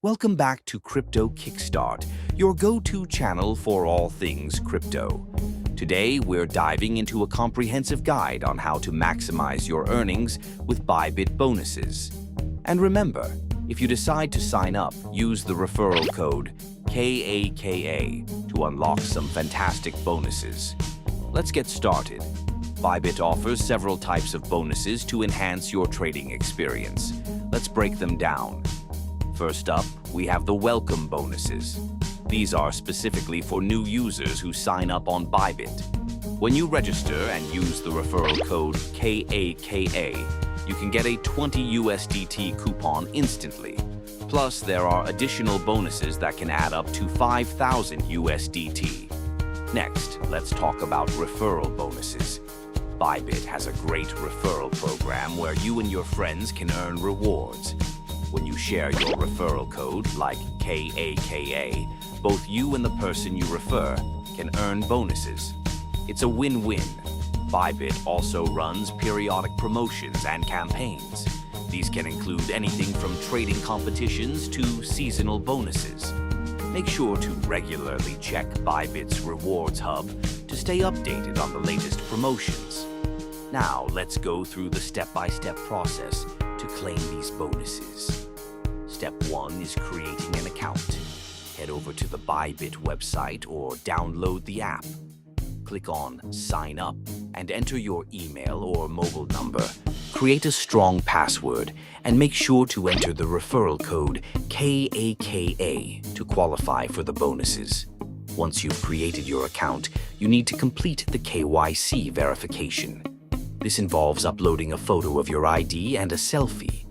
Welcome back to Crypto Kickstart, your go-to channel for all things crypto. Today, we're diving into a comprehensive guide on how to maximize your earnings with Bybit bonuses. And remember, if you decide to sign up, use the referral code KAKA to unlock some fantastic bonuses. Let's get started. Bybit offers several types of bonuses to enhance your trading experience. Let's break them down. First up, we have the welcome bonuses. These are specifically for new users who sign up on Bybit. When you register and use the referral code KAKA, you can get a 20 USDT coupon instantly. Plus, there are additional bonuses that can add up to 5,000 USDT. Next, let's talk about referral bonuses. Bybit has a great referral program where you and your friends can earn rewards. When you share your referral code, like KAKA, both you and the person you refer can earn bonuses. It's a win-win. Bybit also runs periodic promotions and campaigns. These can include anything from trading competitions to seasonal bonuses. Make sure to regularly check Bybit's Rewards Hub to stay updated on the latest promotions. Now, let's go through the step-by-step process to claim these bonuses. Step 1 is creating an account. Head over to the Bybit website or download the app. Click on Sign Up and enter your email or mobile number. Create a strong password and make sure to enter the referral code KAKA to qualify for the bonuses. Once you've created your account, you need to complete the KYC verification. This involves uploading a photo of your ID and a selfie.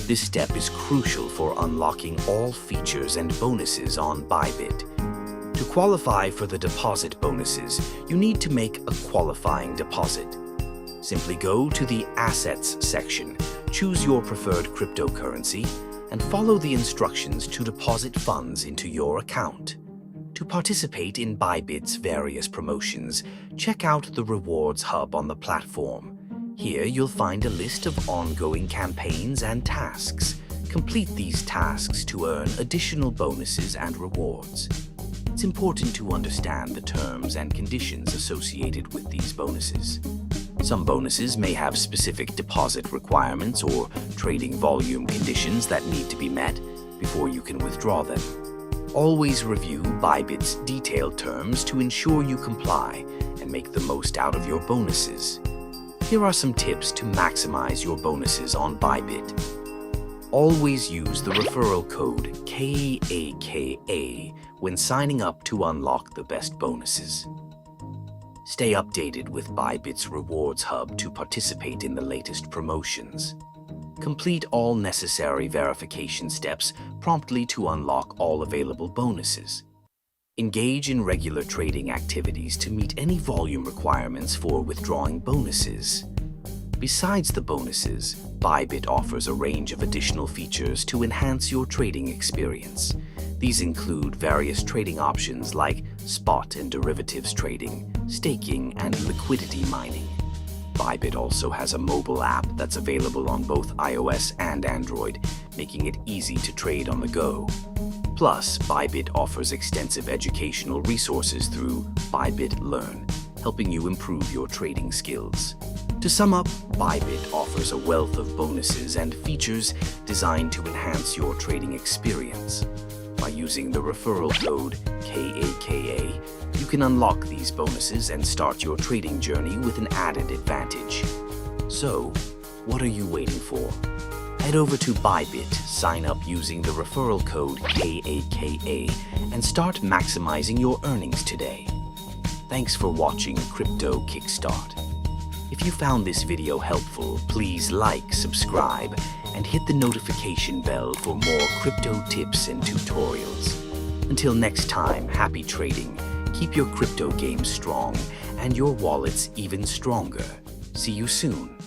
This step is crucial for unlocking all features and bonuses on Bybit. To qualify for the deposit bonuses, you need to make a qualifying deposit. Simply go to the Assets section, choose your preferred cryptocurrency, and follow the instructions to deposit funds into your account. To participate in Bybit's various promotions, check out the Rewards Hub on the platform. Here you'll find a list of ongoing campaigns and tasks. Complete these tasks to earn additional bonuses and rewards. It's important to understand the terms and conditions associated with these bonuses. Some bonuses may have specific deposit requirements or trading volume conditions that need to be met before you can withdraw them. Always review Bybit's detailed terms to ensure you comply and make the most out of your bonuses. Here are some tips to maximize your bonuses on Bybit. Always use the referral code KAKA when signing up to unlock the best bonuses. Stay updated with Bybit's Rewards Hub to participate in the latest promotions. Complete all necessary verification steps promptly to unlock all available bonuses. Engage in regular trading activities to meet any volume requirements for withdrawing bonuses. Besides the bonuses, Bybit offers a range of additional features to enhance your trading experience. These include various trading options like spot and derivatives trading, staking, and liquidity mining. Bybit also has a mobile app that's available on both iOS and Android, making it easy to trade on the go. Plus, Bybit offers extensive educational resources through Bybit Learn, helping you improve your trading skills. To sum up, Bybit offers a wealth of bonuses and features designed to enhance your trading experience. By using the referral code KAKA, you can unlock these bonuses and start your trading journey with an added advantage. So, what are you waiting for? Head over to Bybit, sign up using the referral code KAKA, and start maximizing your earnings today. Thanks for watching Crypto Kickstart. If you found this video helpful, please like, subscribe, and hit the notification bell for more crypto tips and tutorials. Until next time, happy trading, keep your crypto game strong, and your wallets even stronger. See you soon.